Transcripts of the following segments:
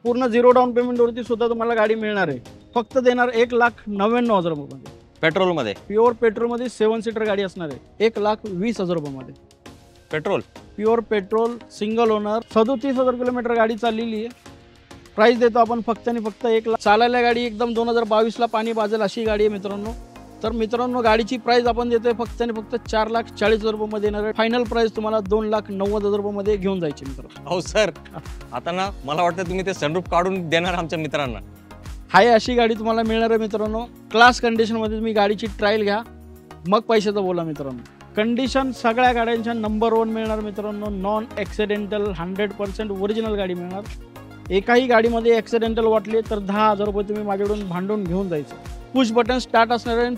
पूर्ण 0 डाऊन पेमेंटवरती सुद्धा तुम्हाला गाडी मिळणार आहे. फक्त देणार 1,99,000 रुपयामध्ये. पेट्रोलमध्ये प्युअर पेट्रोलमध्ये 7 सीटर गाडी असणार आहे 1,20,000 रुपयामध्ये. Petrol pure petrol single owner 37,000 kilometre गाडी चाललेली आहे. प्राइस देतो आपण फक्त आणि फक्त 1 लाख. चालायला गाडी एकदम 2022ला पाणी बाजेल अशी गाडी आहे मित्रांनो. तर मित्रांनो गाडीची प्राइस आपण देतोय फक्त आणि फक्त 4,40,000 रुपयामध्ये येणार आहे. फायनल प्राइस तुम्हाला 2,90,000 रुपयामध्ये घेऊन जायची मित्रांनो. हो सर, आता ना मला वाटतं तुम्ही ते सनरूफ काढून देणार आमच्या मित्रांना. हाय अशी गाडी तुम्हाला मिळणार आहे मित्रांनो. क्लास कंडिशनमध्ये तुम्ही गाडीची ट्रायल घ्या, मग पैशाचं बोला मित्रांनो. कंडिशन सगळ्या गाड्यांच्या नंबर 1 मिळणार मित्रांनो. नॉन ॲक्सिडेंटल 100% ओरिजिनल गाडी मिळणार. एकाही गाडीमध्ये ॲक्सिडेंटल वाटले तर 10,000 रुपये तुम्ही माझ्याकडून भांडून घेऊन जायचं. पुश बटन स्टार्ट असणार आहे,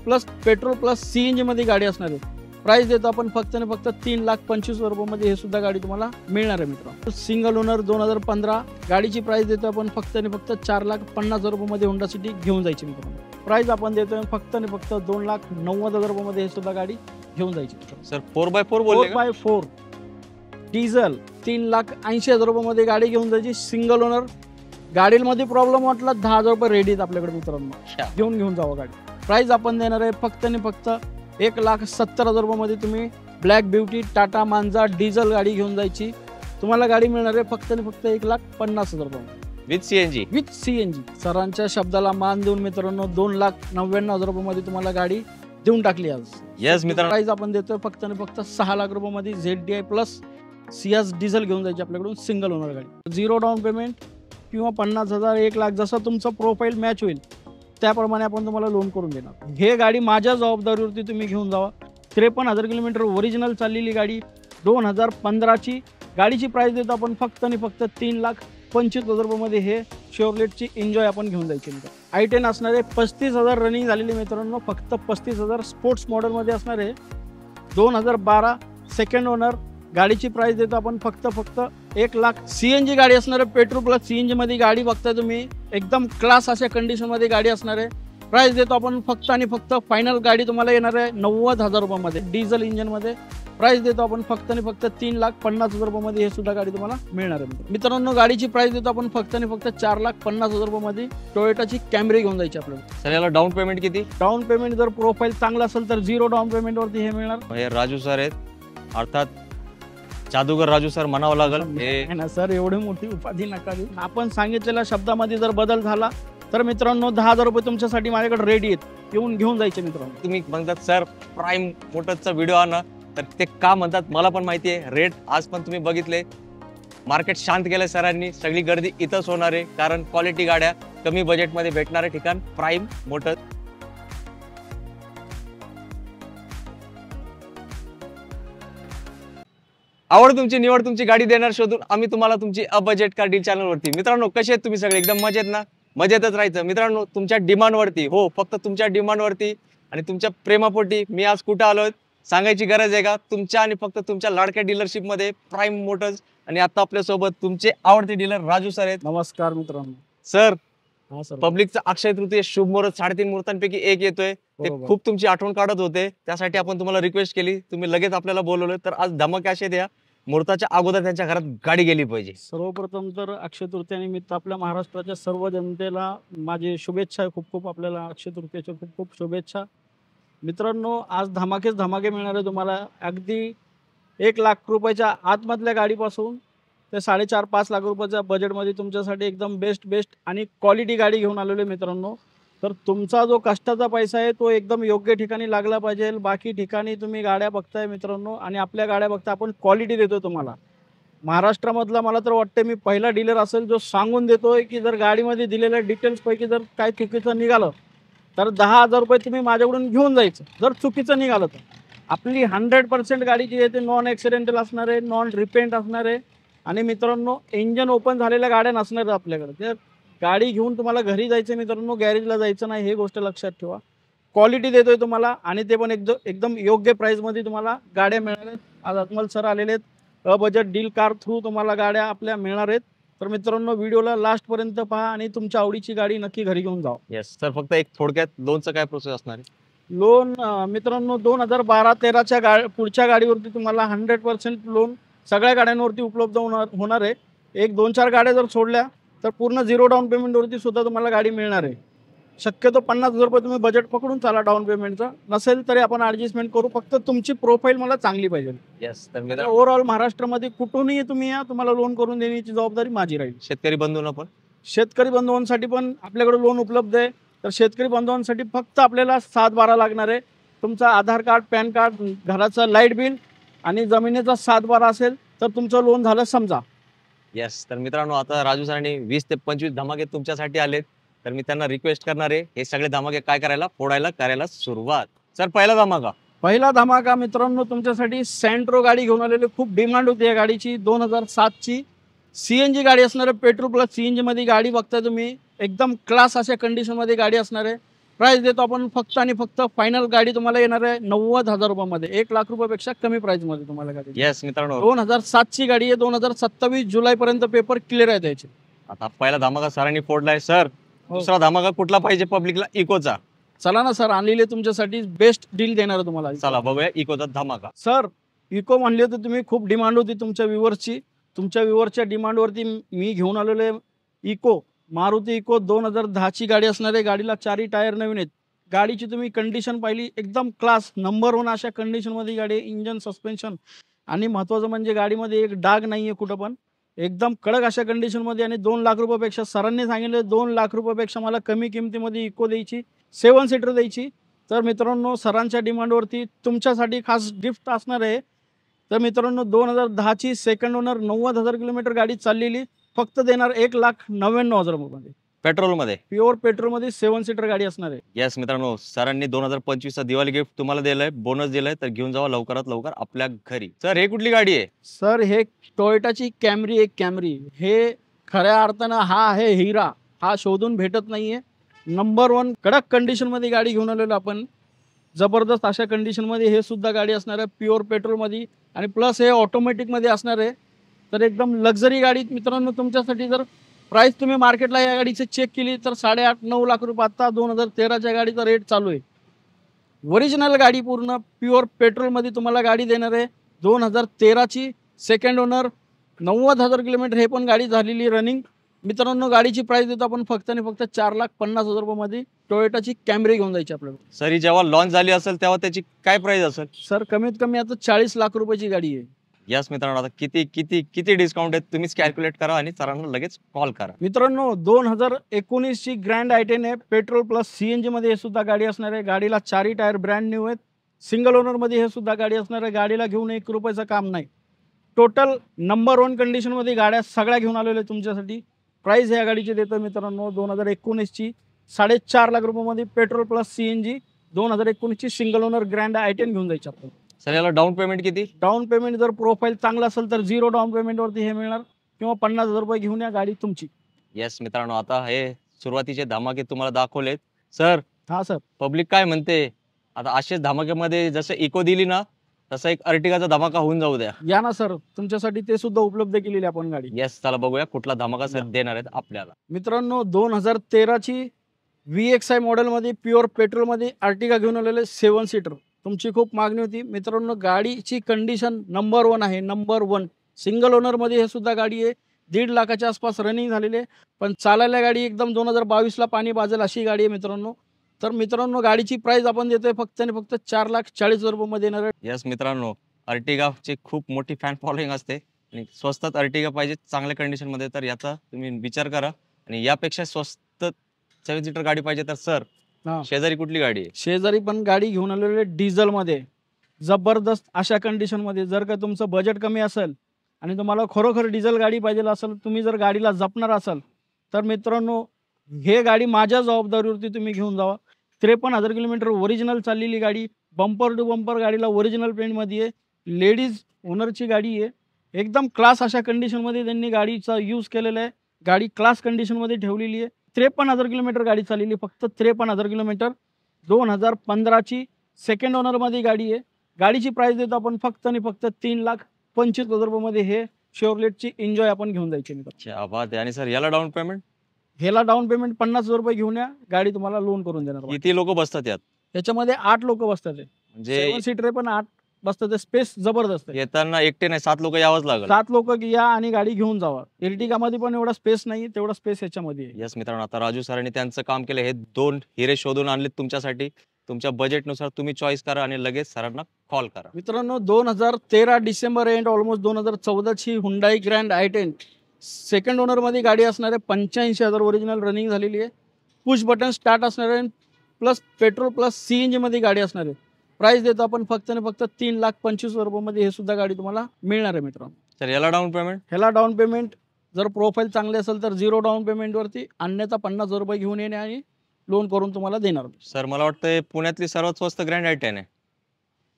प्लस पेट्रोल प्लस CNG मध्ये गाडी असणार आहे. प्राइस देतो आपण फक्त आणि फक्त 3,25,000 रुपयामध्ये हे सुद्धा गाडी तुम्हाला मिळणार आहे मित्रांनो. सिंगल ओनर 2015 गाडीची प्राइस देतो आपण फक्त आणि फक्त 4,50,000 रुपयामध्ये होंडा सिटी घेऊन जायची मित्रांनो. प्राइस आपण देतोय फक्त आणि फक्त 2,90,000 रुपयामध्ये हे सुद्धा गाडी घेऊन जायची. सर 4x4 बोलले का? 4x4 डिझेल 3,80,000 रुपयामध्ये गाडी घेऊन जायची. Single owner. गाडीमध्ये प्रॉब्लेम वाटला 10,000 रुपये रेडी आहेत आपल्याकडे मित्रांनो. घेऊन जावं गाडी. प्राइस आपण देणार आहे फक्त आणि फक्त 1,70,000 रुपयामध्ये तुम्ही ब्लॅक ब्युटी टाटा मांजा डिझेल गाडी घेऊन जायची. तुम्हाला गाडी मिळणार आहे फक्त आणि फक्त 1,50,000 रुपये विथ CNG. सरांच्या शब्दाला मान देऊन मित्रांनो 2,99,000 रुपयामध्ये तुम्हाला गाडी देऊन टाकली आज. येस मित्रांनो, प्राइस आपण देतोय फक्त आणि फक्त 6 लाख रुपयामध्ये ZDI प्लस सियाज डिझेल घेऊन जायची आपल्याकडून सिंगल ओनर गाडी. 0 डाऊन पेमेंट किंवा 50,000 1 लाख जसं तुमचं प्रोफाईल मॅच होईल त्याप्रमाणे आपण तुम्हाला लोन करून देणार. हे गाडी माझ्या जबाबदारीवरती तुम्ही घेऊन जावा. 53,000 किलोमीटर ओरिजिनल चाललेली गाडी 2015ची. गाडीची प्राइस देतो आपण फक्त आणि फक्त 3,25,000 रुपयामध्ये हे शेवरलेटची एन्जॉय आपण घेऊन जायची. i10 असणार आहे 35,000 रनिंग झालेली मित्रांनो. फक्त 35,000 स्पोर्ट्स मॉडेलमध्ये असणार आहे. 2012 सेकंड ओनर. गाडीची प्राइस देतो आपण फक्त 1 लाख. CNG गाडी असणार आहे. पेट्रोल प्लस CNG मध्ये गाडी बघताय तुम्ही. एकदम क्लास अशा कंडिशनमध्ये गाडी असणार आहे. प्राइस देतो आपण फक्त आणि फक्त फायनल गाडी तुम्हाला येणार आहे 90,000 रुपयामध्ये डिझेल इंजिनमध्ये. प्राइस देतो आपण फक्त आणि फक्त 3,50,000 रुपयामध्ये हे सुद्धा गाडी तुम्हाला मिळणार आहे मित्रांनो. गाडीची प्राइस देतो आपण फक्त आणि फक्त 4,50,000 रुपयामध्ये टोयोटाची कॅमरी घेऊन जायची आपल्याला. सर याला डाऊन पेमेंट किती? डाऊन पेमेंट जर प्रोफाईल चांगला असेल तर 0 डाऊन पेमेंटवरती हे मिळणार. हे राजू सर आहेत, अर्थात जादूगर राजू सर म्हणावं लागेल. हे ना सर, एवढी मोठी उपाधी नका देऊ. आपण सांगितलेल्या शब्दामध्ये जर बदल झाला तर मित्रांनो 10,000 रुपये तुमच्यासाठी माझ्याकडे रेडी आहेत. येऊन घेऊन जायचे मित्रांनो. तुम्ही म्हणतात सर प्राईम मोटर्सचा व्हिडिओ आणा, तर ते का म्हणतात मला पण माहिती आहे. रेट आज पण तुम्ही बघितले, मार्केट शांत केलंय सरांनी. सगळी गर्दी इथंच होणार आहे, कारण क्वालिटी गाड्या कमी बजेटमध्ये भेटणारे ठिकाण प्राईम मोटर्स. आवड तुमची, निवड तुमची, गाडी देणार शोधून आम्ही तुम्हाला तुमची अ बजेट कार डील चॅनलवरती. मित्रांनो कसे आहेत तुम्ही सगळे? एकदम मजेत ना? मजेतच राहायचं मित्रांनो. तुमच्या डिमांडवरती, हो फक्त तुमच्या डिमांडवरती आणि तुमच्या प्रेमापोटी मी आज कुठं आलोय सांगायची गरज आहे का? तुमच्या आणि फक्त तुमच्या लाडक्या डीलरशिपमध्ये प्राईम मोटर्स. आणि आता आपल्यासोबत तुमचे आवडते डीलर राजू सर आहेत. नमस्कार मित्रांनो. सर हा सर, पब्लिकचा अक्षय तृतीय शुभ मुहूर्त 3.5 मुहूर्तांपैकी एक येतोय. ते खूप तुमची आठवण काढत होते, त्यासाठी आपण तुम्हाला रिक्वेस्ट केली. तुम्ही लगेच आपल्याला बोलवलं. तर आज धमक असे द्या, मुहूर्ताच्या अगोदर त्यांच्या घरात गाडी गेली पाहिजे. सर्वप्रथम तर अक्षय तृतीयानिमित्त आपल्या महाराष्ट्राच्या सर्व जनतेला माझी शुभेच्छा. खूप खूप आपल्याला अक्षय तृतीयाच्या खूप खूप शुभेच्छा मित्रांनो. आज धमाके मिळणार आहे तुम्हाला. अगदी 1 लाख रुपयाच्या आतमधल्या गाडीपासून ते 4.5-5 लाख रुपयाच्या बजेटमध्ये तुमच्यासाठी एकदम बेस्ट आणि क्वालिटी गाडी घेऊन आलेलो आहे मित्रांनो. तर तुमचा जो कष्टाचा पैसा आहे तो एकदम योग्य ठिकाणी लागला पाहिजे. बाकी ठिकाणी तुम्ही गाड्या बघताय मित्रांनो आणि आपल्या गाड्या बघता आपण क्वालिटी देतो तुम्हाला. महाराष्ट्रामधला मला तर वाटतं मी पहिला डीलर असेल जो सांगून देतोय की जर गाडीमध्ये दिलेल्या डिटेल्सपैकी जर काय चुकीचं निघालं तर 10,000 रुपये तुम्ही माझ्याकडून घेऊन जायचं. जर चुकीचं निघालं तर आपली 100% गाडी जी आहे ते नॉन ॲक्सिडेंटल असणार आहे, नॉन रिपेंट असणार आहे. आणि मित्रांनो इंजन ओपन झालेल्या गाड्या नसणार आहेत आपल्याकडे. तर गाडी घेऊन तुम्हाला घरी जायचं मित्रांनो, गॅरेजला जायचं नाही, हे गोष्ट लक्षात ठेवा. क्वालिटी देतोय तुम्हाला आणि ते पण एकदम योग्य प्राईसमध्ये तुम्हाला गाड्या मिळणार आहेत. आज अकमल सर आलेले आहेत. A budget deal car through तुम्हाला गाड्या आपल्या मिळणार आहेत. तर मित्रांनो व्हिडिओला लास्टपर्यंत पहा आणि तुमच्या आवडीची गाडी नक्की घरी घेऊन जावा. येस सर, फक्त एक थोडक्यात लोनचं काय प्रोसेस असणार आहे? लोन मित्रांनो 2012-13च्या पुढच्या गाडीवरती तुम्हाला 100% लोन सगळ्या गाड्यांवरती उपलब्ध होणार आहे. 1-2-4 गाड्या जर सोडल्या तर पूर्ण 0 डाऊन पेमेंटवरती सुद्धा तुम्हाला गाडी मिळणार आहे. शक्यतो 50,000 रुपये तुम्ही बजेट पकडून चाला डाऊन पेमेंटचं. नसेल तरी आपण ॲडजस्टमेंट करू. फक्त तुमची प्रोफाईल मला चांगली पाहिजे. येस. तर ओव्हरऑल महाराष्ट्रामध्ये कुठूनही तुम्ही या, तुम्हाला लोन करून देण्याची जबाबदारी माझी राहील. शेतकरी बंधूंना पण शेतकरी बंधूंसाठी पण आपल्याकडे लोन उपलब्ध आहे. तर शेतकरी बंधूंसाठी फक्त आपल्याला 7/12 लागणार आहे. तुमचा आधार कार्ड, पॅन कार्ड, घराचं लाईट बिल आणि जमिनीचा 7/12 असेल तर तुमचं लोन झालं समजा. येस. तर मित्रांनो, आता राजू सरांनी 20 ते 25 धमाके तुमच्यासाठी आलेत. तर मी त्यांना रिक्वेस्ट करणार आहे, हे सगळे धमाके काय करायला, फोडायला करायला सुरुवात. सर, पहिला धमाका. पहिला धमाका मित्रांनो तुमच्यासाठी सँट्रो गाडी घेऊन आलेली. खूप डिमांड होती या गाडीची. 2007ची CNG गाडी असणार आहे. पेट्रोल प्लस CNG मध्ये गाडी बघताय तुम्ही. एकदम क्लास अशा कंडिशनमध्ये गाडी असणार आहे. प्राइस देतो आपण फक्त आणि फक्त फायनल गाडी तुम्हाला येणार आहे 90,000 रुपयामध्ये. 1,00,000 रुपयापेक्षा कमी प्राइसमध्ये तुम्हाला गाडी. येस मित्रांनो, 2007ची गाडी आहे. 2027 जुलैपर्यंत पेपर क्लिअर आहे त्याचे. आता पहिला धमाका सरांनी फोडलाय. सर, दुसरा धमाका कुठला पाहिजे पब्लिकला? इकोचा. चला ना सर, आणलेले तुमच्यासाठी बेस्ट डील देणार आहे तुम्हाला. चला बघूया इकोचा धमाका. सर, इको म्हणले तर तुम्ही खूप डिमांड होती तुमच्या व्ह्युअर्सची. तुमच्या व्ह्युअर्सच्या डिमांडवरती मी घेऊन आलेलो आहे इको. मारुती इको 2010ची गाडी असणार आहे. गाडीला 4ही टायर नवीन आहेत. गाडीची तुम्ही कंडिशन पाहिली, एकदम क्लास नंबर 1 अशा कंडिशनमध्ये गाडी आहे. इंजन, सस्पेन्शन आणि महत्त्वाचं म्हणजे गाडीमध्ये एक डाग नाही आहे कुठं पण. एकदम कडक अशा कंडिशनमध्ये. आणि 2,00,000 रुपयापेक्षा सरांनी सांगितले 2,00,000 रुपयापेक्षा मला कमी किमतीमध्ये इको द्यायची, 7 सीटर द्यायची. तर मित्रांनो, सरांच्या डिमांडवरती तुमच्यासाठी खास गिफ्ट असणार आहे. तर मित्रांनो, 2010ची सेकंड ओनर, 90,000 किलोमीटर गाडी चाललेली. फक्त देणार 1,99,000 रुपयामध्ये. पेट्रोलमध्ये, प्युअर पेट्रोलमध्ये 7 सीटर गाडी असणार आहे. येस मित्रांनो, सरांनी 2025चा दिवाळी गिफ्ट तुम्हाला दिलंय, बोनस दिलाय. तर घेऊन जावा लवकरात लवकर आपल्या घरी. सर, हे कुठली गाडी आहे? सर, हे टोयोटाची कॅमरी आहे. कॅमरी हे खऱ्या अर्थानं हा आहे हिरा. हा शोधून भेटत नाहीये. नंबर 1 कडक कंडिशनमध्ये गाडी घेऊन आलेलो आपण. जबरदस्त अशा कंडिशनमध्ये हे सुद्धा गाडी असणार आहे. प्युअर पेट्रोलमध्ये आणि प्लस हे ऑटोमॅटिकमध्ये असणार आहे. तर एकदम लक्झरी गाडी मित्रांनो तुमच्यासाठी. जर प्राइस तुम्ही मार्केटला या गाडीची चेक केली तर 8.5-9 लाख रुपये आता 2013च्या गाडीचा रेट चालू आहे. ओरिजिनल गाडी पूर्ण प्युअर पेट्रोलमध्ये तुम्हाला गाडी देणार आहे. 2013ची सेकंड ओनर, 90,000 किलोमीटर हे पण गाडी झालेली रनिंग. मित्रांनो, गाडीची प्राइस देतो आपण फक्त आणि फक्त 4,50,000 रुपयामध्ये. टोयोटाची कॅमरी घेऊन जायची आपल्याला. सर, ही जेव्हा लॉन्च झाली असेल तेव्हा त्याची काय प्राइस असेल? सर, कमीत कमी आता 40 लाख रुपयाची गाडी आहे. यस मित्रांनो, आता किती किती किती डिस्काउंट आहे तुम्हीच कॅल्क्युलेट करा आणि सरांना लगेच कॉल करा. मित्रांनो, 2019ची ग्रँड i10 आहे. पेट्रोल प्लस CNG मध्ये हे सुद्धा गाडी असणार आहे. गाडीला 4ही टायर ब्रँड न्यू आहेत. सिंगल ओनर मध्ये हे सुद्धा गाडी असणार आहे. गाडीला घेऊन 1 रुपयाचं काम नाही. टोटल नंबर 1 कंडिशनमध्ये गाड्या सगळ्या घेऊन आलेल्या आहेत तुमच्यासाठी. प्राइस ह्या गाडीची देतो मित्रांनो 2019ची 4.5 लाख रुपयामध्ये. पेट्रोल प्लस CNG 2019ची सिंगल ओनर ग्रँड i10 घेऊन जायची आपण. सर, याला डाऊन पेमेंट किती? डाऊन पेमेंट जर प्रोफाईल चांगला असेल तर 0 डाऊन पेमेंटवरती हे मिळणार, किंवा 50,000 रुपये घेऊन या, गाडी तुमची. येस मित्रांनो, आता हे सुरुवातीचे धमाके तुम्हाला दाखवलेत. सर, हा सर, पब्लिक काय म्हणते? आता असेच धमाक्यामध्ये जसं इको दिली ना, तसा एक अर्टिगाचा धमाका होऊन जाऊ द्या. या ना सर, तुमच्यासाठी ते सुद्धा उपलब्ध केलेली आपण गाडी. येस, चला बघूया कुठला धमाका सर देणार आहेत आपल्याला. मित्रांनो, 2013ची VXI मॉडेलमध्ये प्युअर पेट्रोलमध्ये अर्टिगा घेऊन आलेले 7 सीटर. तुमची खूप मागणी होती मित्रांनो. गाडीची कंडिशन नंबर 1 आहे. नंबर 1 सिंगल ओनरमध्ये हे सुद्धा गाडी आहे. 1.5 लाखाच्या आसपास रनिंग झालेली आहे. पण चालायला गाडी एकदम 2022ला पाणी पाजेल अशी गाडी आहे मित्रांनो. तर मित्रांनो, गाडीची प्राइस आपण देतोय फक्त आणि फक्त 4,40,000 रुपयामध्ये येणार आहे. येस मित्रांनो, अर्टिगाची खूप मोठी फॅन फॉलोइंग असते आणि स्वस्तात अर्टिगा पाहिजे चांगल्या कंडिशनमध्ये, तर याचा तुम्ही विचार करा. आणि यापेक्षा स्वस्त 7 सीटर गाडी पाहिजे तर सर, शेजारी कुठली गाडी आहे? शेजारी पण गाडी घेऊन आलेले डिझेलमध्ये जबरदस्त अशा कंडिशनमध्ये. जर का तुमचं बजेट कमी असेल आणि तुम्हाला खरोखर डिझेल गाडी पाहिजे असेल, तुम्ही जर गाडीला जपणार असाल तर मित्रांनो, हे गाडी माझ्या जबाबदारीवरती तुम्ही घेऊन जावा. 53,000 किलोमीटर ओरिजिनल चाललेली गाडी. बंपर टू बंपर गाडीला ओरिजिनल पेंटमध्ये आहे. लेडीज ओनरची गाडी आहे. एकदम क्लास अशा कंडिशनमध्ये त्यांनी गाडीचा यूज केलेला आहे. गाडी क्लास कंडिशनमध्ये ठेवलेली आहे. 53,000 किलोमीटर गाडी चाललेली, फक्त 53,000 किलोमीटर. 2015ची सेकंड ओनरमध्ये गाडी आहे. गाडीची प्राइस देतो आपण फक्त आणि फक्त 3,25,000 रुपयामध्ये. हे शेवरलेटची एन्जॉय आपण घेऊन जायची. क्या बात आहे. आणि सर, याला डाऊन पेमेंट? ह्याला डाऊन पेमेंट 50,000 रुपये घेऊन या, गाडी तुम्हाला लोन करून देणार. किती लोक बसतात यात? याच्यामध्ये 8 लोक बसतात. म्हणजे 7 सीटर आहे पण 8 बसतं ते स्पेस जबरदस्त आहे. येताना एकटे नाही 7 लोक यावंच लागेल. 7 लोक या आणि गाडी घेऊन जावा. एर्टिगामध्ये पण एवढा स्पेस नाही, तेवढा स्पेस ह्याच्यामध्ये आहे. येस मित्रांनो, आता राजू सरांनी त्यांचं काम केलं. हे 2 हिरे शोधून आणलेत तुमच्यासाठी. तुमच्या बजेटनुसार तुम्ही चॉईस करा आणि लगेच सरांना कॉल करा. मित्रांनो 2013 डिसेंबर एंड ऑलमोस्ट 2014 ची हुंडाई ग्रँड i10 सेकंड ओनरमध्ये गाडी असणार आहे. 85,000 ओरिजिनल रनिंग झालेली आहे. पुश बटन स्टार्ट असणार आहे. प्लस पेट्रोल प्लस CNG मध्ये गाडी असणार आहे. प्राइस देतो आपण फक्त आणि फक्त 3,25,000 रुपयामध्ये हे सुद्धा गाडी तुम्हाला मिळणार आहे मित्रांनो. तर याला डाऊन पेमेंट? ह्याला डाऊन पेमेंट जर प्रोफाईल चांगले असेल तर 0 डाऊन पेमेंटवरती, अन्यथा 50,000 रुपये घेऊन येणे आणि लोन करून तुम्हाला देणार. सर मला वाटतं पुण्यातली सर्वात स्वस्त ग्रँड i10 आहे.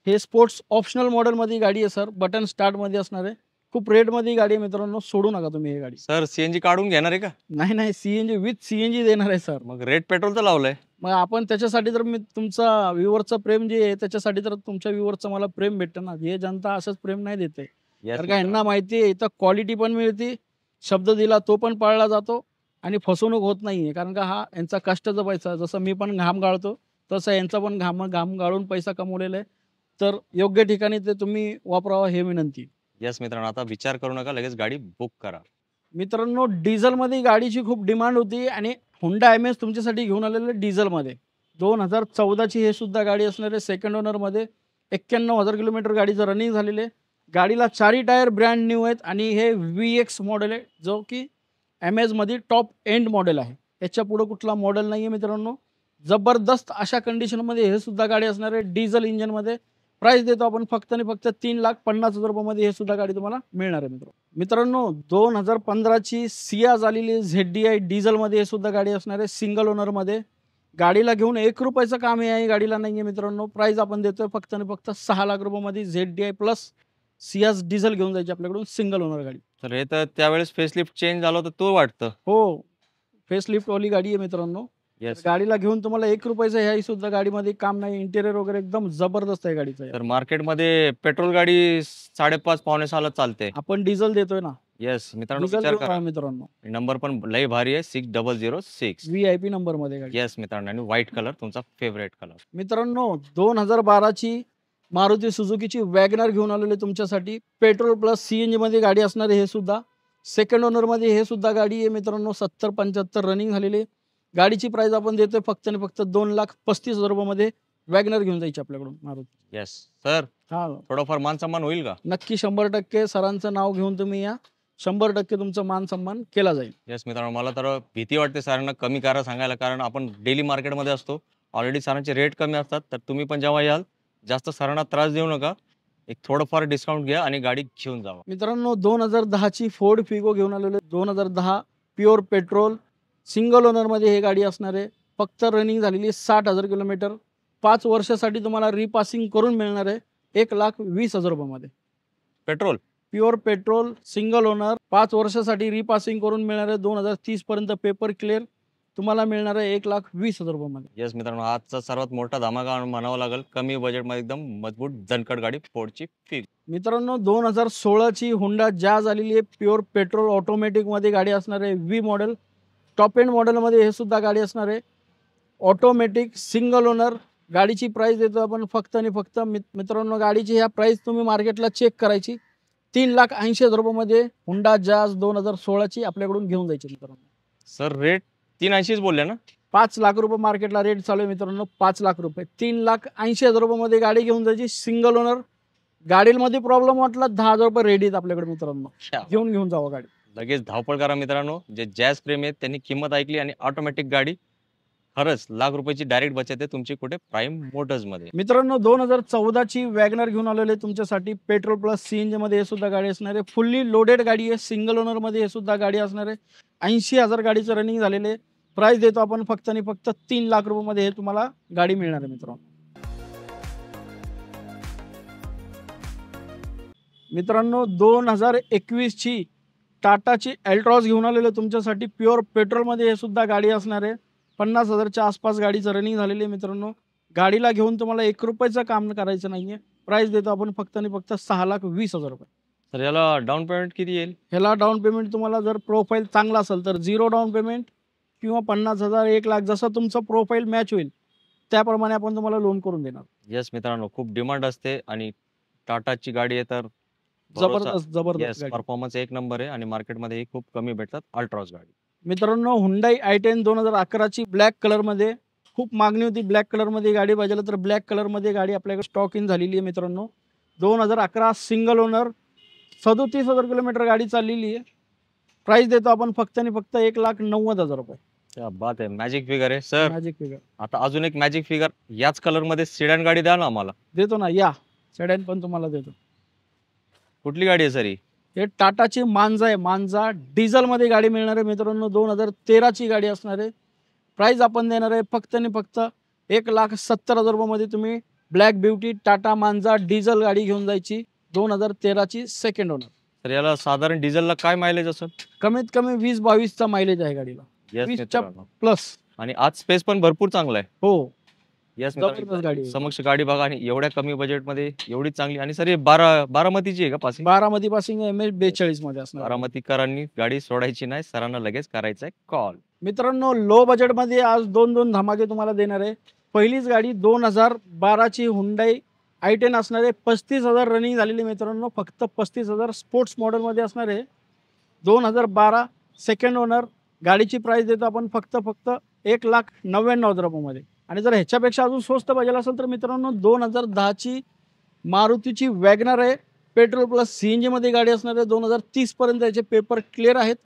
हे स्पोर्ट्स ऑप्शनल मॉडेलमध्ये गाडी आहे सर. बटन स्टार्टमध्ये असणार आहे. खूप रेटमध्ये गाडी आहे मित्रांनो, सोडू नका तुम्ही ही गाडी. सर CNG काढून घेणार आहे का? नाही CNG विथ CNG देणार आहे सर. मग रेट पेट्रोलचं लावलंय. मग आपण त्याच्यासाठी तर मी तुमचा व्ह्यूवरचं प्रेम जे आहे त्याच्यासाठी तर तुमच्या व्ह्यूवरचं मला प्रेम भेटतं ना. हे जनता असंच प्रेम नाही देते. कारण का यांना माहिती आहे इथं क्वालिटी पण मिळते, शब्द दिला तो पण पाळला जातो आणि फसवणूक होत नाहीये. कारण का हा यांचा कष्टाचा पैसा, जसं मी पण घाम गाळतो तसं यांचा पण घाम गाळून पैसा कमवलेला आहे. तर योग्य ठिकाणी ते तुम्ही वापरावा हे विनंती. येस मित्रांनो, आता विचार करू नका, लगेच गाडी बुक करा. मित्रांनो डिझेलमध्ये गाडीची खूप डिमांड होती आणि हुंडा MS तुमच्यासाठी घेऊन आलेलं डिझेलमध्ये 2014 ची हे सुद्धा गाडी असणार आहे. सेकंड ओनरमध्ये 91,000 किलोमीटर गाडीचं रनिंग झालेलं आहे. गाडीला 4ही टायर ब्रँड न्यू आहेत आणि हे VX मॉडेल आहे, जो की MS टॉप एंड मॉडेल आहे. याच्या पुढे कुठला मॉडेल नाही आहे मित्रांनो. जबरदस्त अशा कंडिशनमध्ये हे सुद्धा गाडी असणार आहे डिझेल इंजनमध्ये. प्राइस देतो आपण फक्त आणि फक्त 3,50,000 रुपयामध्ये हे सुद्धा गाडी तुम्हाला मिळणार आहे मित्रांनो 2015 ची सियाज आलेली ZDI डिझेलमध्ये हे सुद्धा गाडी असणार आहे. सिंगल ओनरमध्ये गाडीला घेऊन 1 रुपयाचं काम आहे गाडीला नाही आहे मित्रांनो. प्राइस आपण देतोय फक्त आणि फक्त 6 लाख रुपयामध्ये ZDI प्लस सियाज डिझेल घेऊन जायची आपल्याकडून सिंगल ओनर गाडी. तर हे तर त्यावेळेस फेसलिफ्ट चेंज झालं होतं तो वाटतं. हो, फेसलिफ्ट वाली गाडी आहे मित्रांनो. येस. गाडीला घेऊन तुम्हाला 1 रुपयाचं ह्याही सुद्धा गाडीमध्ये काम नाही. इंटेरियर वगैरे एकदम जबरदस्त आहे गाडीचं. तर मार्केटमध्ये पेट्रोल गाडी 5.5 पावणे 6 ला चालते. आपण डिझेल देतोय ना. येस मित्रांनो, डिझेल विचार घेऊन करा. राहा मित्रांनो. नंबर पण लय भारी आहे 6006 VIP नंबर मध्ये गाडी. येस मित्रांनो, आणि व्हाईट कलर तुमचा फेवरेट कलर. मित्रांनो 2012 ची मारुती सुझुकीची वॅगनर घेऊन आलेली तुमच्यासाठी. पेट्रोल प्लस CNG मध्ये गाडी असणार आहे. हे सुद्धा सेकंड ओनर मध्ये हे सुद्धा गाडी आहे मित्रांनो. 70-75 रनिंग झालेली. गाडीची प्राइस आपण देतोय फक्त आणि फक्त 2,35,000 रुपयामध्ये वॅगनर घेऊन जायची आपल्याकडून मारुती. येस सर, हा थोडंफार मान सन्मान होईल का? नक्की 100% सरांचं नाव घेऊन तुम्ही या. 100% तुमचा मान सन्मान केला जाईल. येस मित्रांनो, मला तर भीती वाटते सरांना कमी करा सांगायला, कारण आपण डेली मार्केटमध्ये असतो. ऑलरेडी सरांचे रेट कमी असतात. तर तुम्ही पण जेव्हा याल जास्त सरांना त्रास देऊ नका. एक थोडंफार डिस्काउंट घ्या आणि गाडी घेऊन जावा. मित्रांनो 2010 ची फोर्ड फिगो घेऊन आलेलो. 2010 प्युअर पेट्रोल सिंगल ओनरमध्ये हे गाडी असणार आहे. फक्त रनिंग झालेली 60,000 किलोमीटर. 5 वर्षासाठी तुम्हाला रिपासिंग करून मिळणार आहे 1,20,000 रुपयामध्ये. Petrol pure petrol single owner 5 वर्षासाठी रिपासिंग करून मिळणार आहे. 2030 पर्यंत पेपर क्लिअर तुम्हाला मिळणार आहे 1,20,000 रुपयामध्ये. येस मित्रांनो, आजचा सर्वात मोठा धमाका म्हणावा लागेल. कमी बजेटमध्ये एकदम मजबूत दणकट गाडी फोर्डची फिग. मित्रांनो 2016 ची हुंडा जॅज आलेली आहे. प्युअर पेट्रोल ऑटोमॅटिक मध्ये गाडी असणार आहे. V मॉडेल टॉप एंड मॉडेलमध्ये हे सुद्धा गाडी असणार आहे. Automatic single owner. गाडीची प्राइस देतो आपण फक्त आणि फक्त मित्रांनो, गाडीची ह्या प्राइस तुम्ही मार्केटला चेक करायची. 3,80,000 रुपयामध्ये हुंडा जॅज 2016 ची आपल्याकडून घेऊन जायची मित्रांनो. सर रेट 380 बोलले ना? 5 लाख रुपये मार्केटला रेट चालू आहे मित्रांनो. 5 लाख रुपये 3,80,000 रुपयामध्ये गाडी घेऊन जायची सिंगल ओनर. गाडीमध्ये प्रॉब्लेम वाटला 10,000 रुपये रेडी आहेत आपल्याकडे मित्रांनो. घेऊन जावा गाडी. लगेच धावपळ करा मित्रांनो. जे जॅज प्रेमी आहेत त्यांनी किंमत ऐकली आणि ऑटोमॅटिक गाडी. खरंच लाख रुपयाची डायरेक्ट बचत आहे तुमची कुठे प्राईम मोटर्स मध्ये. मित्रांनो 2014 ची वॅगनर घेऊन आलेले तुमच्यासाठी. पेट्रोल प्लस CNG मध्ये हे सुद्धा गाडी असणार आहे. फुल्ली लोडेड गाडी आहे. सिंगल ओनर मध्ये हे सुद्धा गाडी असणार आहे. 80,000 गाडीचं रनिंग झालेले. प्राइस देतो आपण फक्त आणि फक्त 3 लाख रुपयामध्ये हे तुम्हाला गाडी मिळणार आहे मित्रांनो. मित्रांनो 2021 ची टाटाची अल्ट्रॉस घेऊन आलेले तुमच्यासाठी. प्युअर पेट्रोलमध्ये हे सुद्धा गाडी असणार आहे. 50,000च्या आसपास गाडीचं रनिंग झालेली आहे मित्रांनो. गाडीला घेऊन तुम्हाला 1 रुपयाचं काम करायचं नाहीये. प्राइस देतो आपण फक्त आणि फक्त 6,20,000 रुपये. तर याला डाऊन पेमेंट किती येईल? ह्याला डाऊन पेमेंट तुम्हाला जर प्रोफाईल चांगला असेल तर 0 डाऊन पेमेंट किंवा 50,000 1 लाख जसं तुमचं प्रोफाईल मॅच होईल त्याप्रमाणे आपण तुम्हाला लोन करून देणार. येस मित्रांनो, खूप डिमांड असते आणि टाटाची गाडी आहे तर जबरदस्त गाडी. परफॉर्मन्स एक नंबर आहे आणि मार्केटमध्ये ही खूप कमी भेटतात अल्ट्रॉस गाडी. मित्रांनो, हुंडाई i10 2011ची ब्लॅक कलरमध्ये खूप मागणी होती. ब्लॅक कलरमध्ये गाडी पाहिजे तर ब्लॅक कलरमध्ये गाडी आपल्याकडे स्टॉक इन झालेली आहे मित्रांनो. 2011 सिंगल ओनर, 37,000 किलोमीटर गाडी चाललेली आहे. प्राइस देतो आपण फक्त आणि फक्त 1,90,000 रुपये. क्या बात आहे, मॅजिक फिगर आहे सर. मॅजिक फिगर आता अजून एक मॅजिक फिगर याच कलर मध्ये सिडॅन गाडी द्या ना आम्हाला. देतो ना, या सेडॅन पण तुम्हाला देतो. कुठली गाडी आहे सर ही? हे टाटाची मांजा आहे. मांजा डिझेलमध्ये गाडी मिळणार आहे मित्रांनो. 2013ची गाडी असणार आहे. प्राइस आपण देणार आहे फक्त आणि फक्त 1,70,000 रुपयामध्ये तुम्ही ब्लॅक ब्युटी टाटा मांजा डिझेल गाडी घेऊन जायची. 2013ची सेकंड ओनर. तर याला साधारण डिझेलला काय मायलेज असेल? कमीत कमी 20-22चा मायलेज आहे गाडीला. Yes 20च्या मित्रांनो. प्लस. आणि आज स्पेस पण भरपूर चांगला आहे. हो, येस जबरदस्त गाडी आहे. समक्ष गाडी बघा आणि एवढ्या कमी बजेटमध्ये एवढी चांगली. आणि सर हे बारामतीची आहे का पासिंग? बारामती पासिंग MH42 मध्ये असणार. बारामतीकरांनी गाडी सोडायची नाही, सरांना लगेच करायचा आहे कॉल. मित्रांनो, लो बजेटमध्ये आज दोन धमाके तुम्हाला देणार आहे. पहिलीच गाडी 2012ची हुंडाई i10 असणार आहे. 35,000 रनिंग झालेली मित्रांनो. फक्त 35,000 स्पोर्ट्स मॉडेलमध्ये असणार आहे. 2012 सेकंड ओनर. गाडीची प्राइस देतो आपण फक्त 1,99,000 रुपयामध्ये. आणि जर ह्याच्यापेक्षा अजून स्वस्त पाहिजे असेल तर मित्रांनो 2010ची मारुतीची वॅगनर आहे. पेट्रोल प्लस CNG मध्ये गाडी असणार आहे. 2030 पर्यंत याचे पेपर क्लिअर आहेत.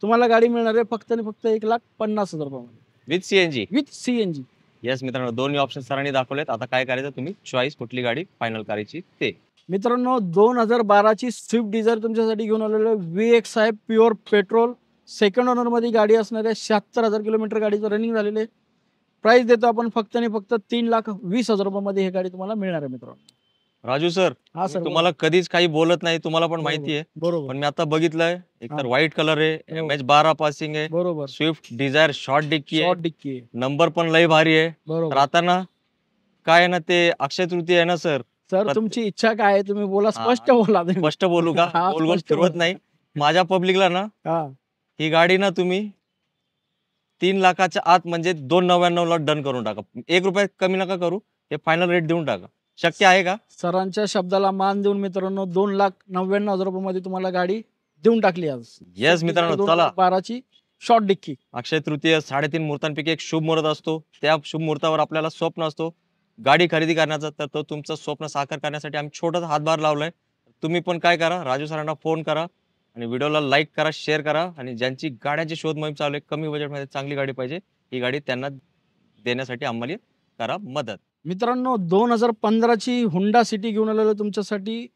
तुम्हाला गाडी मिळणार आहे फक्त आणि फक्त 1,50,000 रुपयामध्ये with CNG. With CNG. Yes मित्रांनो, दोन्ही ऑप्शन सरांनी दाखवलेत. आता काय करायचं, तुम्ही चॉईस कुठली गाडी फायनल करायची ते. मित्रांनो, 2012ची स्विफ्ट डिझायर तुमच्यासाठी घेऊन आलेलो आहे. VX आहे, प्युअर पेट्रोल सेकंड ओनरमध्ये गाडी असणार आहे. 76,000 किलोमीटर गाडीचं रनिंग झालेलं आहे. प्राइस देतो आपण फक्त आणि फक्त 3,20,000 रुपयामध्ये हे गाडी तुम्हाला मिळणार आहे मित्रांनो. राजू सर, हा सर, तुम्हाला कधीच काही बोलत नाही, तुम्हाला पण बरोबर. माहिती आहे. बरोबर पण मी आता बघितलंय, एक तर हा. व्हाईट कलर आहे, हो. MH12 पासिंग आहे, बरोबर. स्विफ्ट डिझायर शॉर्ट डिक्की आहे, शॉर्ट डिक्की आहे. नंबर पण लय भारी आहे. तर बरोबर. आता ना काय आहे ना, ते अक्षय तृतीय आहे ना सर. सर, तुमची इच्छा काय आहे तुम्ही बोला, स्पष्ट बोला तुम्ही. स्पष्ट बोलू का? हा, गोल गोल स्पष्ट फिरवत बोला. नाही. माझ्या पब्लिकला ना हा, ही गाडी ना तुम्ही 3 लाखाच्या आत म्हणजे 2,99,000 ला डन करून टाका. 1 रुपया कमी नका करू, हे फायनल रेट देऊन टाका. शक्य आहे का? सरांच्या शब्दाला मान देऊन मित्रांनो 2,99,000 रुपयामध्ये तुम्हाला गाडी देऊन टाकली आज. येस मित्रांनो, चला. 2012ची शॉर्ट डिक्की. अक्षय तृतीय 3.5 मुहूर्तांपैकी एक शुभ मुहूर्त असतो. त्या शुभ मुहूर्तावर आपल्याला स्वप्न असतो गाडी खरेदी करण्याचा. तर तो तुमचं स्वप्न साकार करण्यासाठी आम्ही छोटासा हातभार लावलाय. तुम्ही पण काय करा, राजू सरांना फोन करा आणि व्हिडिओला लाईक करा, शेअर करा. आणि ज्यांची गाड्याची शोध मोहीम चालू आहे, कमी बजेटमध्ये चांगली गाडी पाहिजे, ही गाडी त्यांना देण्यासाठी आम्हाला करा मदत. मित्रांनो, 2015ची हुंडा सिटी घेऊन आलेलो तुमच्यासाठी.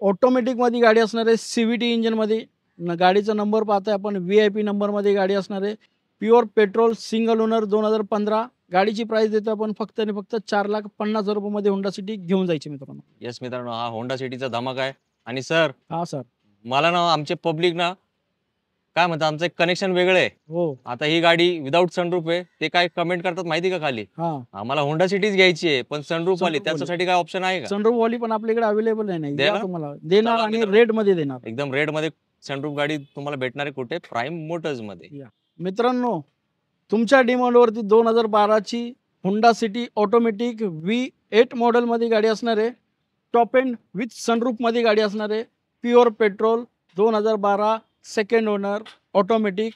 ऑटोमॅटिकमध्ये गाडी असणार आहे. CVT इंजिनमध्ये. गाडीचा नंबर पाहताय आपण, VIP नंबरमध्ये गाडी असणार आहे. Pure petrol single owner 2015. गाडीची प्राइस देतो आपण फक्त आणि फक्त 4,50,000 रुपयामध्ये हुंडा सिटी घेऊन जायची मित्रांनो. येस मित्रांनो, हा होंडा सिटीचा धमाका आहे. आणि सर, हा सर, मला ना आमचे पब्लिक ना काय म्हणतात, आमचं एक कनेक्शन वेगळं आहे. हो. आता ही गाडी विदाऊट सनरूफ आहे, ते काय कमेंट करतात माहिती का खाली, हा, आम्हाला होंडा सिटीज घ्यायची आहे पण सनरूफ वाली, Sunroof त्याच्यासाठी काय ऑप्शन आहे का? सनरूफ वाली पण आपल्याकडे अवेलेबल आहे. नाही देणार? तुम्हाला देणार चला आणि मित्रांनो. रेट मध्ये देणार. एकदम रेड मध्ये सनरूफ गाडी तुम्हाला भेटणार आहे कुठे? प्राईम मोटर्स मध्ये. मित्रांनो, तुमच्या डिमांडवरती 2012ची हुंडा सिटी ऑटोमॅटिक V8 मॉडेलमध्ये गाडी असणार आहे. टॉप एंड विथ सनरूफमध्ये गाडी असणार आहे. Pure petrol 2012 second owner automatic.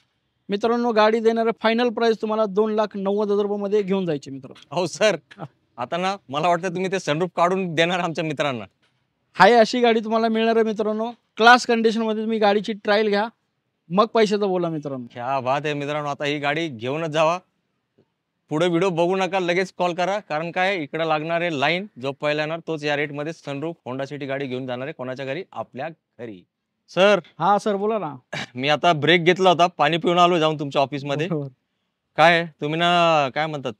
मित्रांनो, गाडी देणारे फायनल प्राइस तुम्हाला 2,90,000 रुपयामध्ये घेऊन जायचे मित्रांनो. हो सर, आता ना मला वाटतं तुम्ही ते सनरूफ काढून देणार आमच्या मित्रांना. हाय अशी गाडी तुम्हाला मिळणार आहे मित्रांनो. क्लास कंडिशनमध्ये तुम्ही गाडीची ट्रायल घ्या, मग पैशाचं बोला मित्रांनो. क्या बात आहे मित्रांनो, आता ही गाडी घेऊनच जावा. पुढे व्हिडिओ बघू नका, लगेच कॉल करा. कारण काय, इकडे लागणारे लाईन जो पहिला येणार तोच या रेट मध्ये सनरूफ होंडा सिटी गाडी घेऊन जाणार आहे. कोणाच्या घरी? आपल्या घरी. सर, हा सर, बोला ना. मी आता ब्रेक घेतला होता, पाणी पिऊन आलो जाऊन तुमच्या ऑफिस मध्ये. बरोबर. काय तुम्ही ना काय म्हणतात,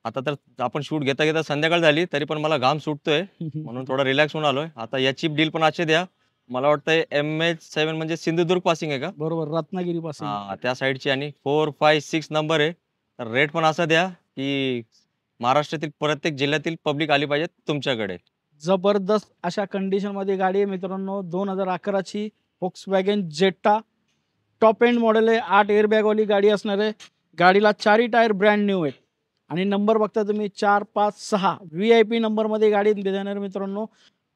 आता तर आपण शूट घेता घेता संध्याकाळ झाली, तरी पण मला घाम सुटतोय म्हणून थोडा रिलॅक्स होऊन आलोय. आता याची डील पण असे द्या, मला वाटतंय MH7 म्हणजे सिंधुदुर्ग पासिंग आहे का? बरोबर, रत्नागिरी पासून. हा, त्या साईडची. आणि 4, 5, 6 नंबर आहे. तर रेट पण असा द्या की महाराष्ट्रातील प्रत्येक जिल्ह्यातील पब्लिक आली पाहिजे तुमच्याकडे. जबरदस्त अशा कंडिशन मध्ये गाडी आहे मित्रांनो. 2011ची Volkswagen Jetta top end model आहे. 8 एअरबॅग वाली गाडी असणार आहे. गाडीला 4ही टायर ब्रँड न्यू आहेत. आणि नंबर बघता तुम्ही 4, 5, 6 VIP नंबर मध्ये गाडी देणार मित्रांनो.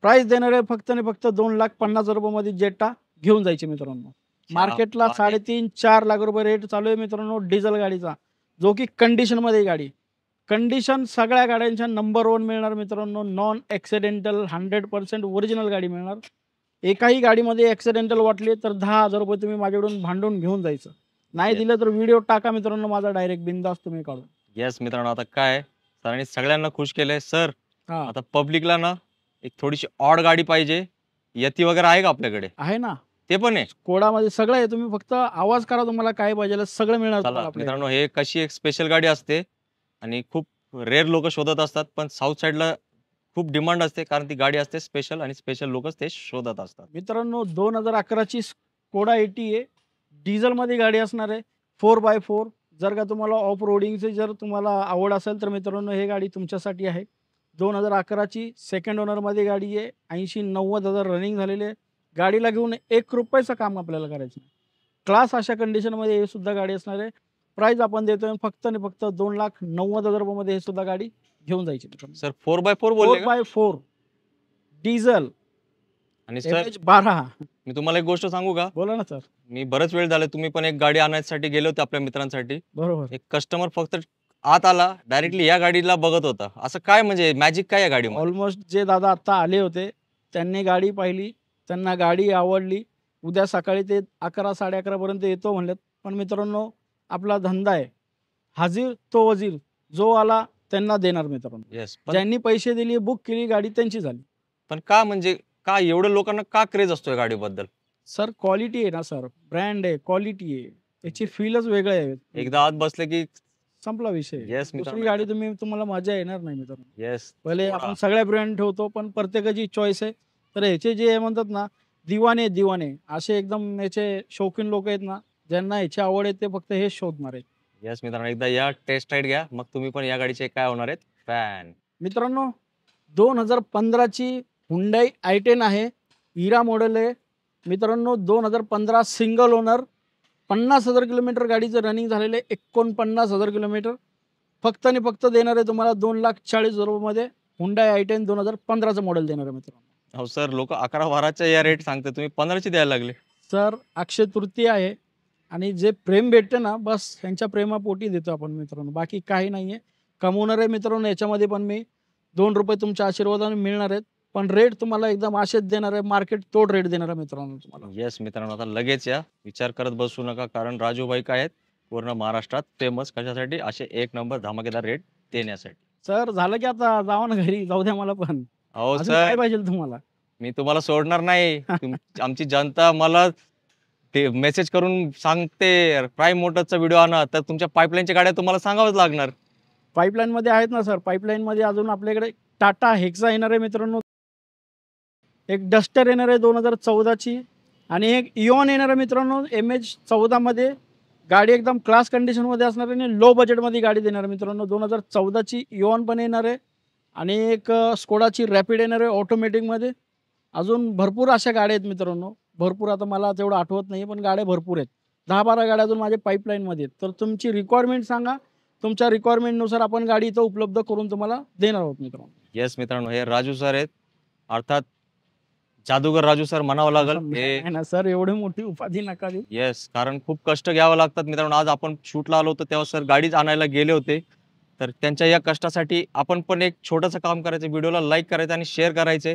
प्राइस देणार आहे फक्त आणि फक्त 2,50,000 रुपयामध्ये जेटा घेऊन जायचे मित्रांनो. मार्केटला बात आहे. 3.5-4 लाख रुपये रेट चालू आहे मित्रांनो डिझेल गाडीचा, जो की कंडिशनमध्ये गाडी. कंडिशन सगळ्या गाड्यांच्या नंबर 1 मिळणार मित्रांनो. नॉन ॲक्सिडेंटल 100% ओरिजिनल गाडी मिळणार. एकाही गाडीमध्ये ॲक्सिडेंटल वाटली तर 10,000 रुपये तुम्ही माझ्याकडून भांडून घेऊन जायचं. नाही Yes. दिलं तर व्हिडिओ टाका मित्रांनो माझा डायरेक्ट बिंदास तुम्ही काढून. येस मित्रांनो, आता काय सरांनी सगळ्यांना खुश केलंय. सर हां, आता पब्लिकला ना एक थोडीशी ऑड गाडी पाहिजे, यती वगैरे आहे का आपल्याकडे? आहे ना. ते पण आहे. कोडामध्ये सगळं आहे. तुम्ही फक्त आवाज करा तुम्हाला काय पाहिजे सगळं मिळणार तुम्हाला चला आपल्याकडे. मित्रांनो, हे कशी एक स्पेशल गाडी असते आणि खूप रेअर लोक शोधत असतात, पण साऊथ साईडला खूप डिमांड असते कारण ती गाडी असते स्पेशल आणि स्पेशल लोकच ते शोधत असतात. मित्रांनो 2011ची स्कोडा 80 आहे. डिझेलमध्ये गाडी असणार आहे. 4x4. जर का तुम्हाला ऑफ रोडिंगची जर तुम्हाला आवड असेल तर मित्रांनो हे गाडी तुमच्यासाठी आहे. 2011ची सेकंड ओनरमध्ये गाडी आहे. 80-90,000 रनिंग झालेली आहे. गाडीला घेऊन ₹1 काम आपल्याला करायचं नाही. क्लास अशा कंडिशनमध्ये हे सुद्धा गाडी असणार आहे. प्राईस आपण देतोय फक्त आणि फक्त 2,90,000 रुपयामध्ये हे सुद्धा गाडी घेऊन जायची मित्रांनो. सर 4x4 बोलले का? 4x4 डिझेल आणि सर MH12. मी तुम्हाला एक गोष्ट सांगू का? बोला ना सर. मी बरंच वेळ झाला, तुम्ही पण एक गाडी आणण्यासाठी गेले होते आपल्या मित्रांसाठी. बरोबर. एक कस्टमर फक्त आत आला, डायरेक्टली या गाडीला बघत होता. असं काय म्हणजे मॅजिक काय या गाडीमध्ये? ऑलमोस्ट जे दादा आता आले होते त्यांनी गाडी पाहिली, त्यांना गाडी आवडली. उद्या सकाळी ते 11-11:30 पर्यंत येतो म्हणलेत. पण मित्रांनो आपला धंदा आहे, हाजीर तो वजीर. जो आला त्यांना देणार मित्रांनो. येस, ज्यांनी पैसे दिले बुक केली गाडी त्यांची झाली. पण का म्हणजे का एवढं लोकांना का क्रेज असतो या गाडीबद्दल? सर क्वालिटी आहे ना सर, ब्रँड आहे, क्वालिटी आहे, याची फीलच वेगळे आहे. एकदा आत बसले की संपला विषय. येस दुसरी मित्रांनो. गाडी तुम्हाला मजा येणार नाही मित्रांनो. येस, पहिले थोडा. आपण सगळ्या ब्रँड ठेवतो पण प्रत्येकाची चॉईस आहे. तर ह्याचे जे म्हणतात ना दिवाने असे एकदम याचे शौकीन लोक आहेत ना, ज्यांना ह्याची आवड आहे ते फक्त हेच शोधणार आहेत. येस मित्रांनो, एकदा या टेस्ट राईड घ्या, मग तुम्ही पण या गाडीचे काय होणार आहेत फॅन. मित्रांनो 2015ची हुंडाई i10 आहे. हिरा मॉडेल आहे मित्रांनो. 2015 सिंगल ओनर. 50,000 किलोमीटर गाडीचं रनिंग झालेलं आहे. 49,000 किलोमीटर. फक्त आणि फक्त देणार आहे तुम्हाला 2,40,000 रुपयामध्ये हुंडाई i10 2015चं मॉडेल देणार आहे मित्रांनो. हो सर, लोक 11-12च्या या रेट सांगते, तुम्ही 15ची द्यायला लागले. सर अक्षय तृतीया आहे आणि जे प्रेम भेटते ना बस ह्यांच्या प्रेमापोटी देतो आपण मित्रांनो, बाकी काही नाही आहे. कमवणार आहे मित्रांनो याच्यामध्ये पण मी. ₹2 तुमच्या आशीर्वादाने मिळणार आहेत. पण रेट तुम्हाला एकदम असेच देणार आहे, मार्केट तोड रेट देणार आहे मित्रांनो तुम्हाला. येस मित्रांनो, आता लगेच या, विचार करत बसू नका, कारण राजूभाई काय आहेत पूर्ण महाराष्ट्रात फेमस कशासाठी, असे एक नंबर धमाकेदार रेट देण्यासाठी. सर झालं की आता जावा ना घरी, जाऊ द्या मला पण. हो अजून काय सर, पाहिजे तुम्हाला? मी तुम्हाला सोडणार नाही. आमची जनता मला ते मेसेज करून सांगते प्राईम मोटरचा व्हिडिओ आणा, तर तुमच्या पाईपलाईनच्या गाड्या तुम्हाला सांगावंच लागणार. पाईपलाईन मध्ये आहेत ना सर. पाईपलाईन मध्ये अजून आपल्याकडे टाटा हेक्सा येणार आहे मित्रांनो. एक डस्टर येणार आहे 2014ची आणि एक इऑन येणार आहे मित्रांनो MH14 मध्ये. गाडी एकदम क्लास कंडिशन मध्ये असणार आहे आणि लो बजेटमध्ये गाडी देणार आहे मित्रांनो. 2014ची इऑन पण येणार आहे आणि एक स्कोडाची रॅपिड येणार आहे ऑटोमॅटिकमध्ये. अजून भरपूर अशा गाड्या आहेत मित्रांनो, भरपूर. आता मला तेवढं आठवत नाही पण गाड्या भरपूर आहेत. 10-12 गाड्या अजून माझ्या पाईपलाईनमध्ये आहेत. तर तुमची रिक्वायरमेंट सांगा, तुमच्या रिक्वायरमेंटनुसार आपण गाडी इथं उपलब्ध करून तुम्हाला देणार आहोत मित्रांनो. येस मित्रांनो, हे राजू सर आहेत, अर्थात जादूगर राजू सर म्हणावं लागेल. हे नाही ना सर, एवढी मोठी उपाधी नका देऊ. येस, कारण खूप कष्ट घ्यावं लागतात मित्रांनो. आज आपण शूटला आलो होतो तेव्हा सर गाडीच आणायला गेले होते, तर त्यांच्या या कष्टासाठी आपण पण एक छोटंसं काम करायचं, व्हिडिओला लाईक करायचं आणि शेअर करायचे,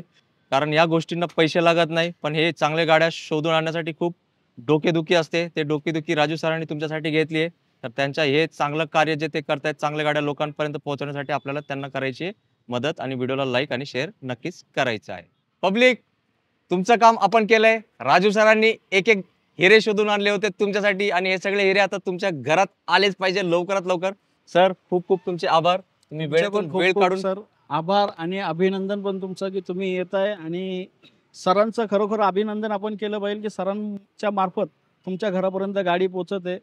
कारण या गोष्टींना पैसे लागत नाही. पण हे चांगल्या गाड्या शोधून आणण्यासाठी खूप डोकेदुखी असते. ते डोकेदुखी राजू सरांनी तुमच्यासाठी घेतली आहे. तर त्यांच्या हे चांगलं कार्य जे ते करतायत, चांगल्या गाड्या लोकांपर्यंत पोहोचवण्यासाठी आपल्याला त्यांना करायची मदत आणि व्हिडिओला लाईक आणि शेअर नक्कीच करायचं आहे. पब्लिक, तुमचं काम आपण केलंय. राजू सरांनी एक एक हिरे शोधून आणले होते तुमच्यासाठी आणि हे सगळे हिरे आता तुमच्या घरात आलेच पाहिजे लवकरात लवकर. सर खूप खूप तुमचे आभार. तुम्ही वेळ काढून सर आभार आणि अभिनंदन पण तुमचं की तुम्ही येत आहे. आणि सरांचं खरोखर अभिनंदन आपण केलं पाहिजे की सरांच्या मार्फत तुमच्या घरापर्यंत गाडी पोहोचत आहे.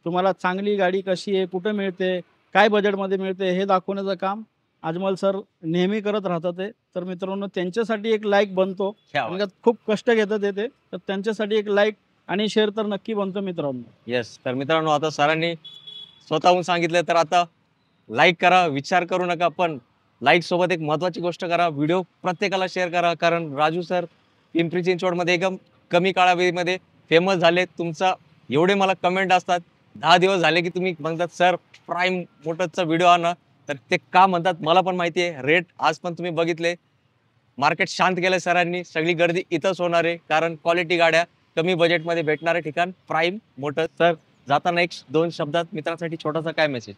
तुम्हाला चांगली गाडी कशी आहे, कुठे मिळते, काय बजेटमध्ये मिळते हे दाखवण्याचं काम अजमल सर नेहमी करत राहतात ते. तर मित्रांनो त्यांच्यासाठी एक लाईक बनतो, कारण का खूप कष्ट घेतात ते. तर त्यांच्यासाठी एक लाईक आणि शेअर तर नक्की बनतो मित्रांनो. येस, तर मित्रांनो आता सरांनी स्वतःहून सांगितलं, तर आता लाईक करा, विचार करू नका, पण लाईक सोबत एक महत्वाची गोष्ट करा, व्हिडिओ प्रत्येकाला शेअर करा, कारण राजू सर पिंपरी चिंचवडमध्ये एकदम कमी कालावधीमध्ये फेमस झाले. तुमचा एवढे मला कमेंट असतात, 10 दिवस झाले की तुम्ही म्हणतात सर प्राईम मोटर्सचा व्हिडिओ आणा. तर ते का म्हणतात मला पण माहिती आहे. रेट आज पण तुम्ही बघितले, मार्केट शांत केलं सरांनी. सगळी गर्दी इथंच होणार आहे, कारण क्वालिटी गाड्या कमी बजेटमध्ये भेटणारे ठिकाण प्राईम मोटर्स. सर जाताना एक 2 शब्दात मित्रांसाठी छोटासा काय मेसेज?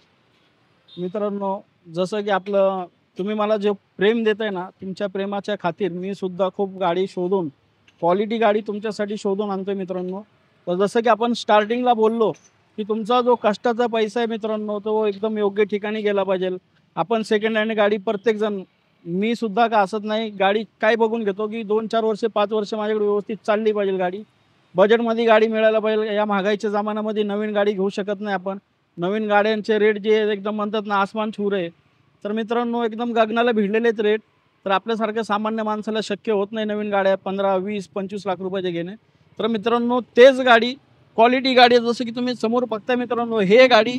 मित्रांनो, जसं की आपलं तुम्ही मला जे प्रेम देताय ना, तुमच्या प्रेमाच्या खातीर मी सुद्धा खूप गाडी शोधून क्वालिटी गाडी तुमच्यासाठी शोधून आणतोय मित्रांनो. तर जसं की आपण स्टार्टिंगला बोललो की तुमचा जो कष्टाचा पैसा आहे मित्रांनो, तो एकदम योग्य ठिकाणी गेला पाहिजे. आपण सेकंड हँड गाडी प्रत्येकजण, मी सुद्धा का असत नाही, गाडी काय बघून घेतो की 2-4 वर्ष 5 वर्ष माझ्याकडे व्यवस्थित चालली पाहिजे गाडी, बजेटमध्ये गाडी मिळायला पाहिजे. या महागाईच्या जमान्यामध्ये नवीन गाडी घेऊ शकत नाही आपण. नवीन गाड्यांचे रेट जे एकदम म्हणतात ना आसमान छू रहे. तर मित्रांनो एकदम गगनाला भिडलेलेच रेट. तर आपल्यासारख्या सामान्य माणसाला शक्य होत नाही नवीन गाड्या 15, 20, 25 लाख रुपयाचे घेणे. तर मित्रांनो तेच गाडी, क्वालिटी गाडी जसं की तुम्ही समोर बघताय मित्रांनो, हे गाडी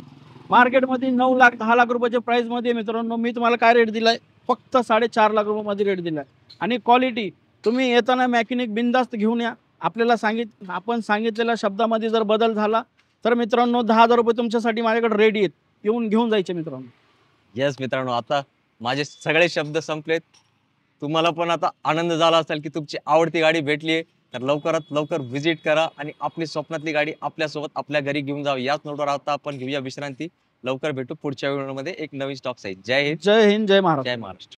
मार्केटमध्ये 9 लाख 10 लाख रुपयाच्या प्राईसमध्ये मित्रांनो, मी तुम्हाला काय रेट दिलाय, फक्त 4.5 लाख रुपयामध्ये रेट दिलाय. आणि क्वालिटी तुम्ही येताना मॅकॅनिक बिनधास्त घेऊन या. आपल्याला आपण सांगितलेल्या शब्दामध्ये जर बदल झाला तर मित्रांनो 10,000 रुपये तुमच्यासाठी माझ्याकडे रेडी आहेत, येऊन घेऊन जायचे मित्रांनो. येस मित्रांनो, आता माझे सगळे शब्द संपलेत. तुम्हाला पण आता आनंद झाला असेल की तुमची आवडती गाडी भेटली आहे. तर लवकरात लवकर व्हिजिट करा आणि आपली स्वप्नातली गाडी आपल्यासोबत आपल्या घरी घेऊन जावं. याच नोटवर आता आपण घेऊया विश्रांती. लवकर भेटू पुढच्या व्हिडिओमध्ये एक नवीन स्टॉक साईज. जय हिंद, जय हिंद, जय महाराष्ट्र. जय महाराष्ट्र.